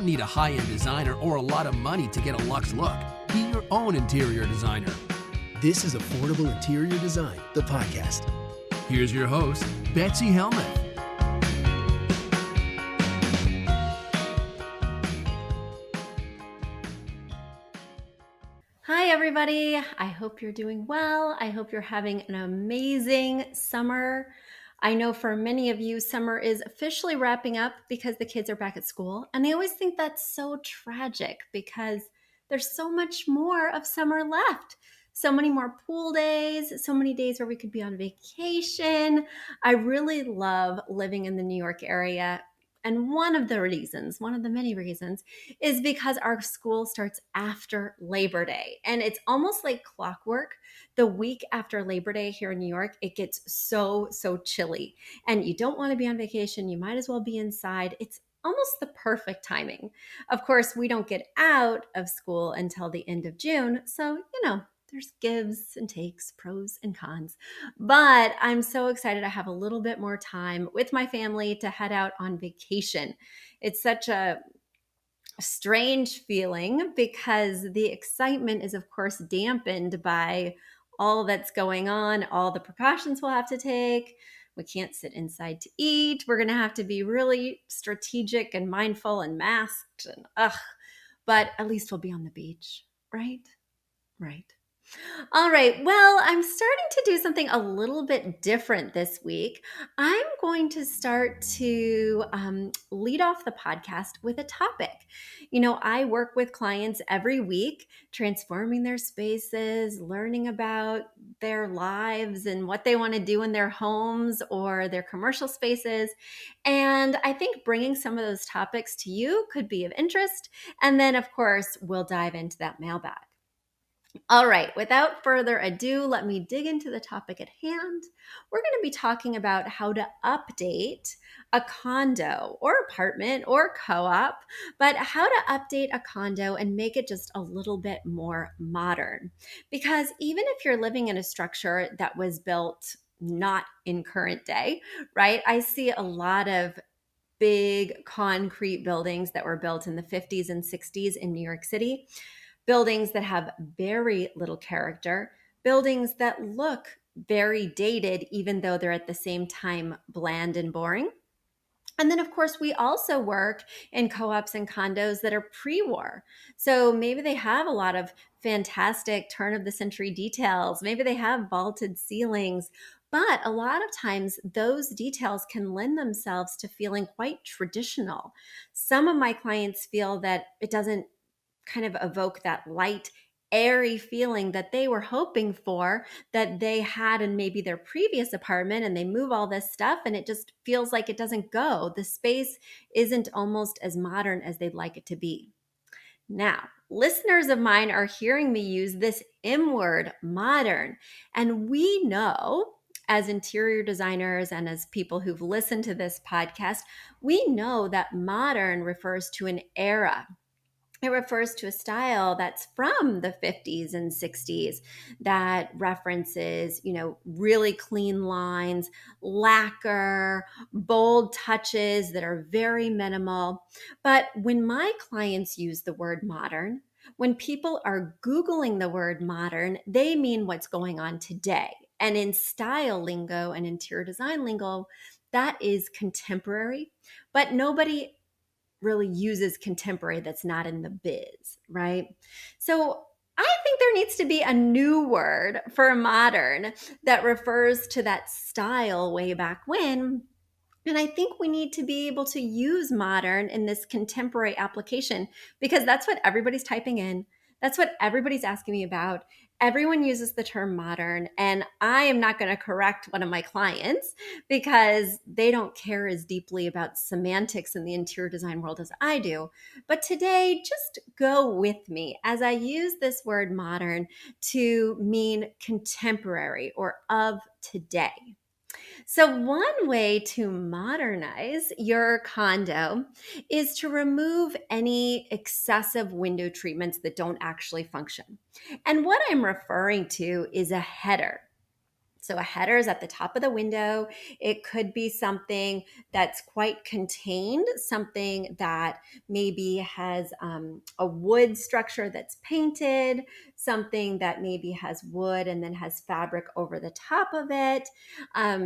don't need a high-end designer or a lot of money to get a luxe look. Be your own interior designer. This is Affordable Interior Design, the podcast. Here's your host, Betsy Helmuth. Hi, everybody. I hope you're doing well. I hope you're having an amazing summer. I know for many of you, summer is officially wrapping up because the kids are back at school. And I always think that's so tragic because there's so much more of summer left. So many more pool days, so many days where we could be on vacation. I really love living in the New York area. And one of the many reasons, is because our school starts after Labor Day. And it's almost like clockwork. The week after Labor Day here in New York, it gets so chilly. And you don't want to be on vacation. You might as well be inside. It's almost the perfect timing. Of course, we don't get out of school until the end of June. So, there's gives and takes, pros and cons. But I'm so excited to have a little bit more time with my family to head out on vacation. It's such a strange feeling because the excitement is, of course, dampened by all that's going on, all the precautions we'll have to take. We can't sit inside to eat. We're going to have to be really strategic and mindful and masked and but at least we'll be on the beach, right? Right. All right. Well, I'm starting to do something a little bit different this week. I'm going to start to lead off the podcast with a topic. I work with clients every week, transforming their spaces, learning about their lives and what they want to do in their homes or their commercial spaces. And I think bringing some of those topics to you could be of interest. And then, of course, we'll dive into that mailbag. All right, without further ado, let me dig into the topic at hand. We're going to be talking about how to update a condo or apartment or co-op, but how to update a condo and make it just a little bit more modern. Because even if you're living in a structure that was built not in current day, right? I see a lot of big concrete buildings that were built in the 50s and 60s in New York City. Buildings that have very little character, buildings that look very dated, even though they're at the same time bland and boring. And then, of course, we also work in co-ops and condos that are pre-war. So maybe they have a lot of fantastic turn-of-the-century details. Maybe they have vaulted ceilings. But a lot of times, those details can lend themselves to feeling quite traditional. Some of my clients feel that it doesn't kind of evoke that light, airy feeling that they were hoping for, that they had in maybe their previous apartment, and they move all this stuff and it just feels like it doesn't go. The space isn't almost as modern as they'd like it to be. Now, listeners of mine are hearing me use this M word, modern, and we know as interior designers and as people who've listened to this podcast, we know that modern refers to an era. It refers to a style that's from the 50s and 60s that references, really clean lines, lacquer, bold touches that are very minimal. But when my clients use the word modern, when people are Googling the word modern, they mean what's going on today. And in style lingo and interior design lingo, that is contemporary, but nobody really uses contemporary that's not in the biz, right? So I think there needs to be a new word for modern that refers to that style way back when. And I think we need to be able to use modern in this contemporary application because that's what everybody's typing in. That's what everybody's asking me about. Everyone uses the term modern, and I am not going to correct one of my clients because they don't care as deeply about semantics in the interior design world as I do. But today, just go with me as I use this word modern to mean contemporary or of today. So one way to modernize your condo is to remove any excessive window treatments that don't actually function. And what I'm referring to is a header. So a header is at the top of the window. It could be something that's quite contained, something that maybe has a wood structure that's painted, something that maybe has wood and then has fabric over the top of it,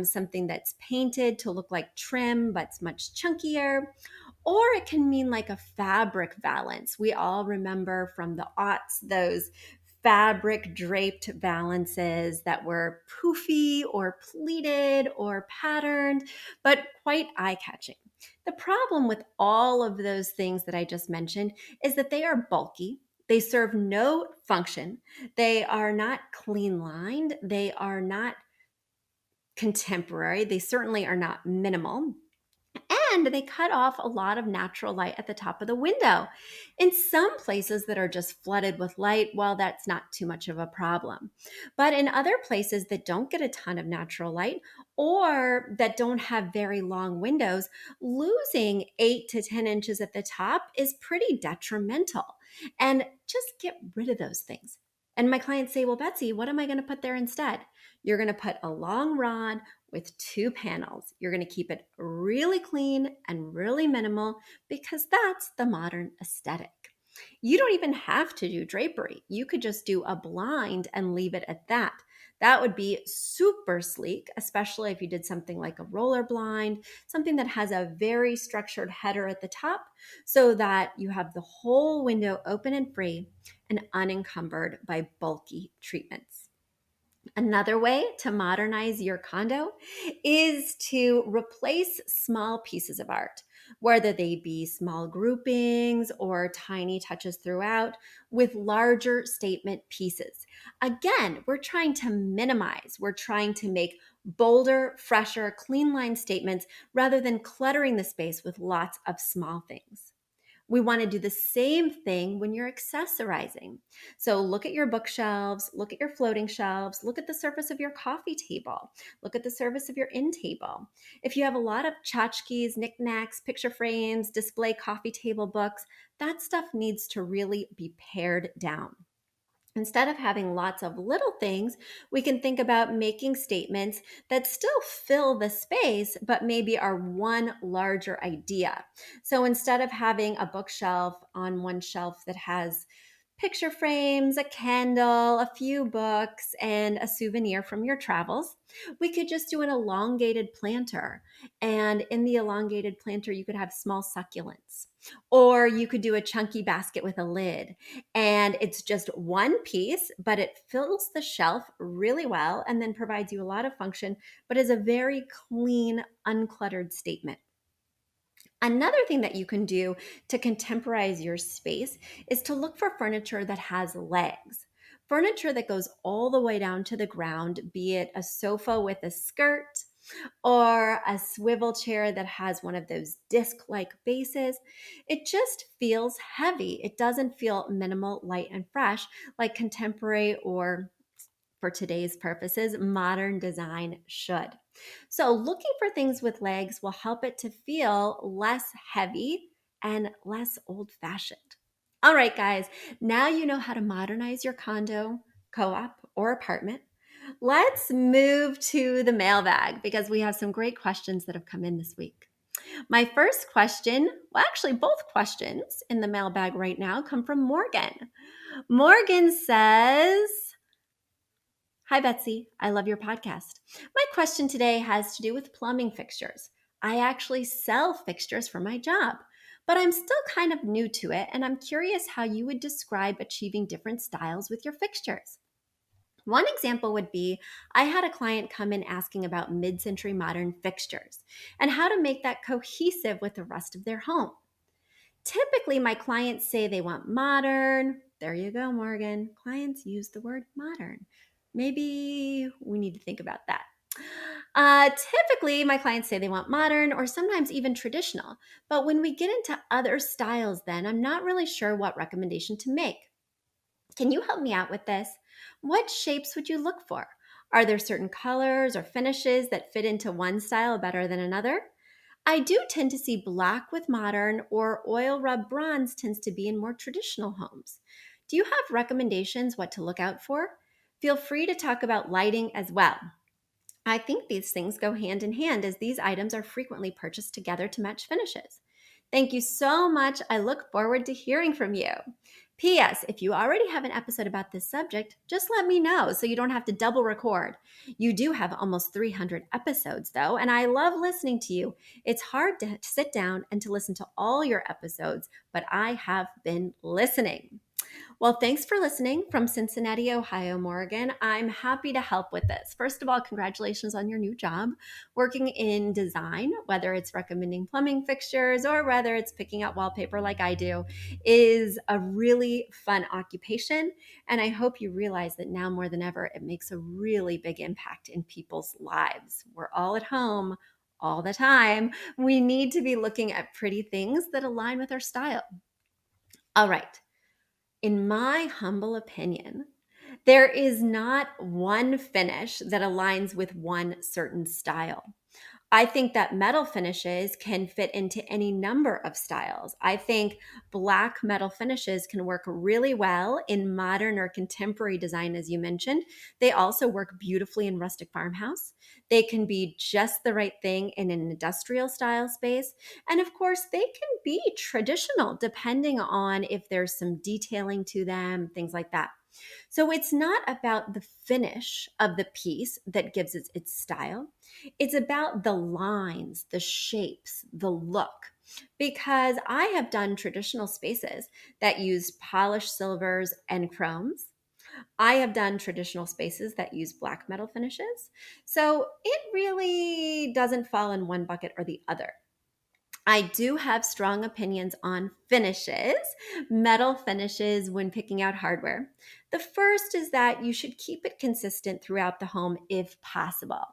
something that's painted to look like trim but's much chunkier. Or it can mean like a fabric valance. We all remember from the aughts those fabric draped valances that were poofy or pleated or patterned, but quite eye catching. The problem with all of those things that I just mentioned is that they are bulky. They serve no function. They are not clean lined. They are not contemporary. They certainly are not minimal. And they cut off a lot of natural light at the top of the window. In some places that are just flooded with light, well, that's not too much of a problem. But in other places that don't get a ton of natural light or that don't have very long windows, losing 8 to 10 inches at the top is pretty detrimental. And just get rid of those things. And my clients say, well, Betsy, what am I going to put there instead? You're going to put a long rod with 2 panels. You're going to keep it really clean and really minimal because that's the modern aesthetic. You don't even have to do drapery. You could just do a blind and leave it at that. That would be super sleek, especially if you did something like a roller blind, something that has a very structured header at the top so that you have the whole window open and free and unencumbered by bulky treatments. Another way to modernize your condo is to replace small pieces of art, whether they be small groupings or tiny touches throughout, with larger statement pieces. Again, we're trying to minimize, we're trying to make bolder, fresher, clean line statements rather than cluttering the space with lots of small things. We want to do the same thing when you're accessorizing. So look at your bookshelves, look at your floating shelves, look at the surface of your coffee table, look at the surface of your end table. If you have a lot of tchotchkes, knickknacks, picture frames, display coffee table books, that stuff needs to really be pared down. Instead of having lots of little things, we can think about making statements that still fill the space, but maybe are one larger idea. So instead of having a bookshelf on one shelf that has picture frames, a candle, a few books, and a souvenir from your travels, we could just do an elongated planter. And in the elongated planter, you could have small succulents. Or you could do a chunky basket with a lid. And it's just one piece, but it fills the shelf really well and then provides you a lot of function, but is a very clean, uncluttered statement. Another thing that you can do to contemporize your space is to look for furniture that has legs. Furniture that goes all the way down to the ground, be it a sofa with a skirt or a swivel chair that has one of those disc-like bases. It just feels heavy. It doesn't feel minimal, light, and fresh like contemporary or, for today's purposes, modern design should. So looking for things with legs will help it to feel less heavy and less old-fashioned. All right, guys, now you know how to modernize your condo, co-op, or apartment. Let's move to the mailbag because we have some great questions that have come in this week. My first question, well, actually, both questions in the mailbag right now come from Morgan. Morgan says, hi, Betsy. I love your podcast. My question today has to do with plumbing fixtures. I actually sell fixtures for my job, but I'm still kind of new to it, and I'm curious how you would describe achieving different styles with your fixtures. One example would be I had a client come in asking about mid-century modern fixtures and how to make that cohesive with the rest of their home. Typically, my clients say they want modern. There you go, Morgan. Clients use the word modern. Maybe we need to think about that. Typically, my clients say they want modern or sometimes even traditional. But when we get into other styles, then I'm not really sure what recommendation to make. Can you help me out with this? What shapes would you look for? Are there certain colors or finishes that fit into one style better than another? I do tend to see black with modern, or oil rub bronze tends to be in more traditional homes. Do you have recommendations what to look out for? Feel free to talk about lighting as well. I think these things go hand in hand as these items are frequently purchased together to match finishes. Thank you so much. I look forward to hearing from you. P.S. If you already have an episode about this subject, just let me know so you don't have to double record. You do have almost 300 episodes, though, and I love listening to you. It's hard to sit down and to listen to all your episodes, but I have been listening. Well, thanks for listening from Cincinnati, Ohio, Morgan. I'm happy to help with this. First of all, congratulations on your new job. Working in design, whether it's recommending plumbing fixtures or whether it's picking out wallpaper like I do, is a really fun occupation. And I hope you realize that now more than ever, it makes a really big impact in people's lives. We're all at home all the time. We need to be looking at pretty things that align with our style. All right. In my humble opinion, there is not one finish that aligns with one certain style. I think that metal finishes can fit into any number of styles. I think black metal finishes can work really well in modern or contemporary design, as you mentioned. They also work beautifully in rustic farmhouse. They can be just the right thing in an industrial style space. And of course, they can be traditional depending on if there's some detailing to them, things like that. So it's not about the finish of the piece that gives it its style. It's about the lines, the shapes, the look. Because I have done traditional spaces that use polished silvers and chromes. I have done traditional spaces that use black metal finishes. So it really doesn't fall in one bucket or the other. I do have strong opinions on finishes, metal finishes when picking out hardware. The first is that you should keep it consistent throughout the home if possible.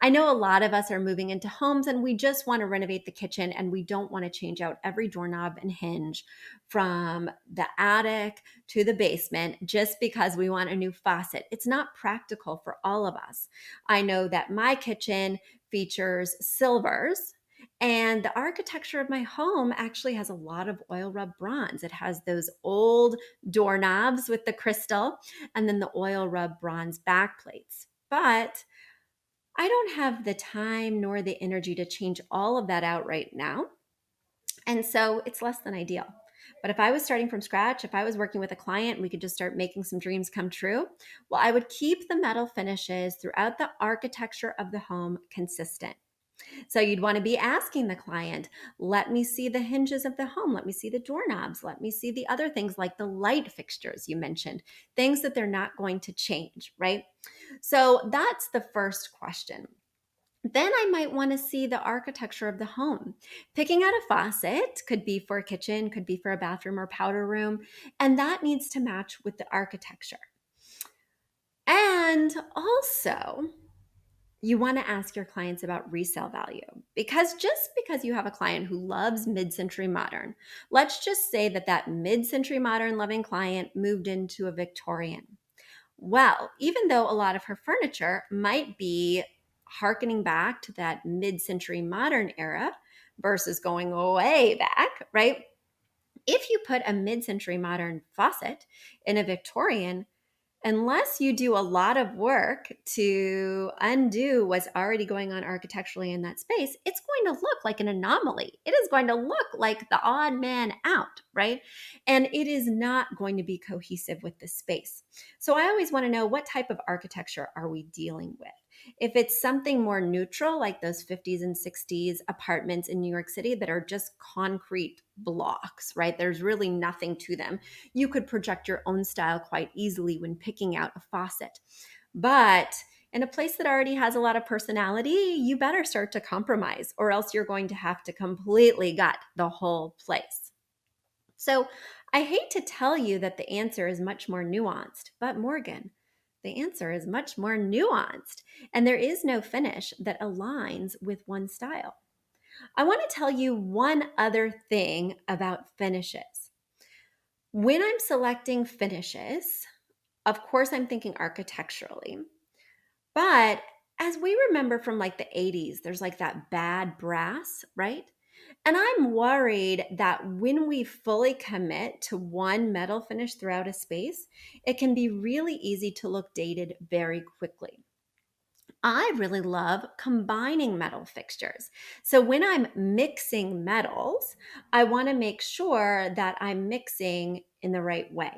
I know a lot of us are moving into homes and we just want to renovate the kitchen and we don't want to change out every doorknob and hinge from the attic to the basement just because we want a new faucet. It's not practical for all of us. I know that my kitchen features silvers and the architecture of my home actually has a lot of oil rub bronze. It has those old doorknobs with the crystal and then the oil rub bronze back plates. But I don't have the time nor the energy to change all of that out right now. And so it's less than ideal. But if I was starting from scratch, if I was working with a client, we could just start making some dreams come true. Well, I would keep the metal finishes throughout the architecture of the home consistent. So you'd want to be asking the client, let me see the hinges of the home. Let me see the doorknobs. Let me see the other things like the light fixtures you mentioned, things that they're not going to change, right? So that's the first question. Then I might want to see the architecture of the home. Picking out a faucet could be for a kitchen, could be for a bathroom or powder room, and that needs to match with the architecture. And also, you want to ask your clients about resale value because just because you have a client who loves mid-century modern, let's just say that that mid-century modern loving client moved into a Victorian. Well, even though a lot of her furniture might be harkening back to that mid-century modern era versus going way back, right? If you put a mid-century modern faucet in a Victorian, unless you do a lot of work to undo what's already going on architecturally in that space, it's going to look like an anomaly. It is going to look like the odd man out, right? And it is not going to be cohesive with the space. So I always want to know, what type of architecture are we dealing with? If it's something more neutral, like those 50s and 60s apartments in New York City that are just concrete blocks, right? There's really nothing to them. You could project your own style quite easily when picking out a faucet. But in a place that already has a lot of personality, you better start to compromise, or else you're going to have to completely gut the whole place. So I hate to tell you that the answer is much more nuanced, but Morgan, the answer is much more nuanced, and there is no finish that aligns with one style. I want to tell you one other thing about finishes. When I'm selecting finishes, of course, I'm thinking architecturally, but as we remember from like the 80s, there's like that bad brass, right? And I'm worried that when we fully commit to one metal finish throughout a space, it can be really easy to look dated very quickly. I really love combining metal fixtures. So when I'm mixing metals, I want to make sure that I'm mixing in the right way.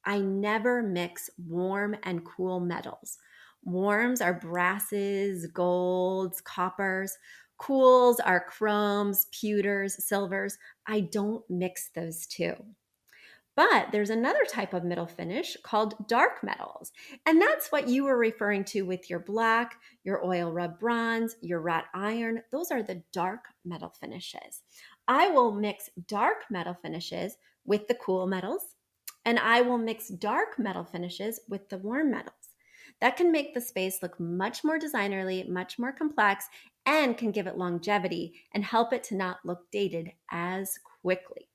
I never mix warm and cool metals. Warms are brasses, golds, coppers. Cools are chromes, pewters, silvers. I don't mix those two. But there's another type of metal finish called dark metals. And that's what you were referring to with your black, your oil rub bronze, your wrought iron. Those are the dark metal finishes. I will mix dark metal finishes with the cool metals, and I will mix dark metal finishes with the warm metals. That can make the space look much more designerly, much more complex, and can give it longevity and help it to not look dated as quickly.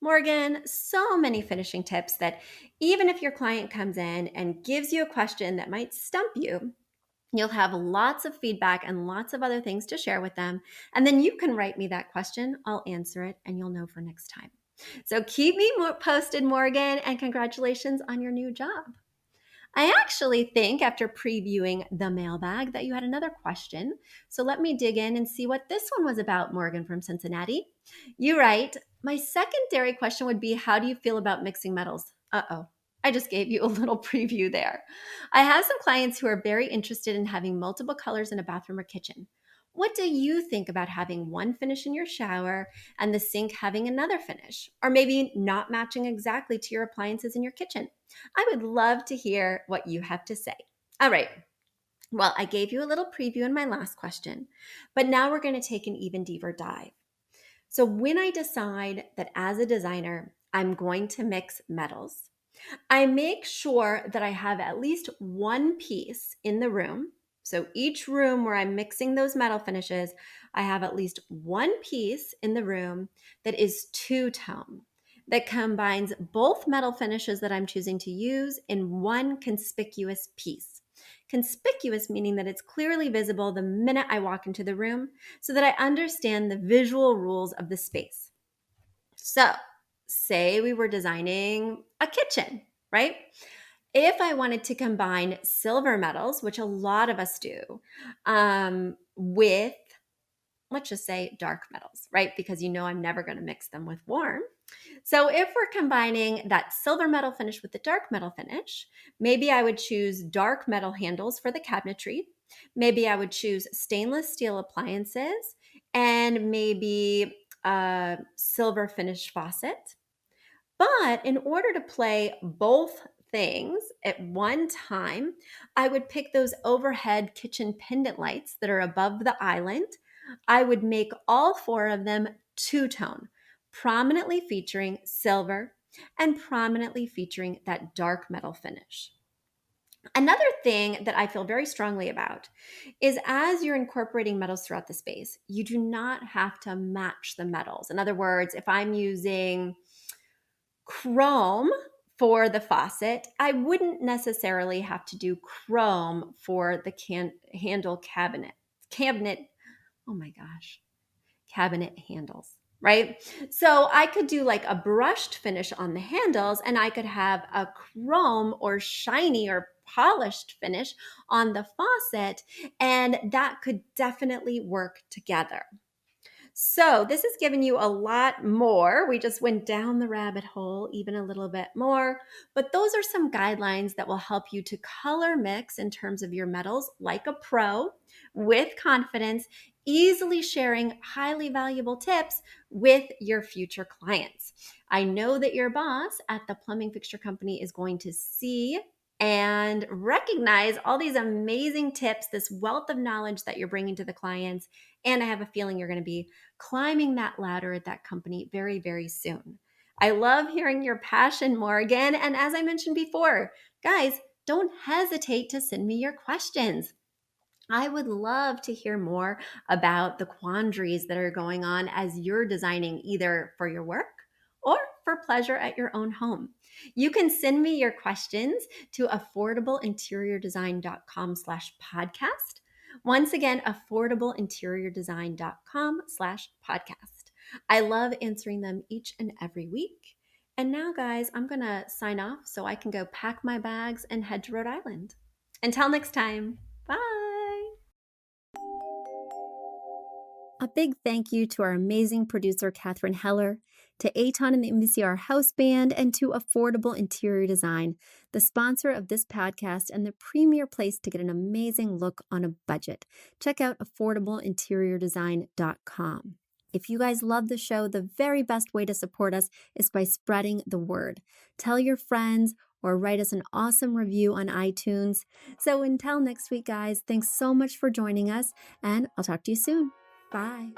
Morgan, so many finishing tips that even if your client comes in and gives you a question that might stump you, you'll have lots of feedback and lots of other things to share with them. And then you can write me that question. I'll answer it and you'll know for next time. So keep me posted, Morgan, and congratulations on your new job. I actually think after previewing the mailbag that you had another question. So let me dig in and see what this one was about, Morgan from Cincinnati. You write, my secondary question would be, how do you feel about mixing metals? Uh-oh. I just gave you a little preview there. I have some clients who are very interested in having multiple colors in a bathroom or kitchen. What do you think about having one finish in your shower and the sink having another finish? Or maybe not matching exactly to your appliances in your kitchen? I would love to hear what you have to say. All right. Well, I gave you a little preview in my last question, but now we're going to take an even deeper dive. So, when I decide that as a designer, I'm going to mix metals, I make sure that I have at least one piece in the room. So each room where I'm mixing those metal finishes, I have at least one piece in the room that is two-tone, that combines both metal finishes that I'm choosing to use in one conspicuous piece. Conspicuous meaning that it's clearly visible the minute I walk into the room so that I understand the visual rules of the space. So, say we were designing a kitchen, right? If I wanted to combine silver metals, which a lot of us do, with, let's just say, dark metals, right? Because you know I'm never going to mix them with warm. So if we're combining that silver metal finish with the dark metal finish, maybe I would choose dark metal handles for the cabinetry. Maybe I would choose stainless steel appliances and maybe a silver finish faucet. But in order to play both things at one time, I would pick those overhead kitchen pendant lights that are above the island. I would make all four of them two-tone, prominently featuring silver and prominently featuring that dark metal finish. Another thing that I feel very strongly about is as you're incorporating metals throughout the space, you do not have to match the metals. In other words, if I'm using chrome for the faucet, I wouldn't necessarily have to do chrome for the handle cabinet. Oh my gosh, cabinet handles, right? So I could do like a brushed finish on the handles and I could have a chrome or shiny or polished finish on the faucet, and that could definitely work together. So this has given you a lot more. We just went down the rabbit hole even a little bit more, but those are some guidelines that will help you to color mix in terms of your metals like a pro with confidence, easily sharing highly valuable tips with your future clients. I know that your boss at the plumbing fixture company is going to see and recognize all these amazing tips, this wealth of knowledge that you're bringing to the clients. And I have a feeling you're going to be climbing that ladder at that company very, very soon. I love hearing your passion, Morgan. And as I mentioned before, guys, don't hesitate to send me your questions. I would love to hear more about the quandaries that are going on as you're designing either for your work or for pleasure at your own home. You can send me your questions to affordableinteriordesign.com/podcast. Once again, affordableinteriordesign.com/podcast. I love answering them each and every week. And now, guys, I'm going to sign off so I can go pack my bags and head to Rhode Island. Until next time, bye. A big thank you to our amazing producer, Catherine Heller, to Aton and the MCR House Band, and to Affordable Interior Design, the sponsor of this podcast and the premier place to get an amazing look on a budget. Check out affordableinteriordesign.com. If you guys love the show, the very best way to support us is by spreading the word. Tell your friends or write us an awesome review on iTunes. So until next week, guys, thanks so much for joining us, and I'll talk to you soon. Bye.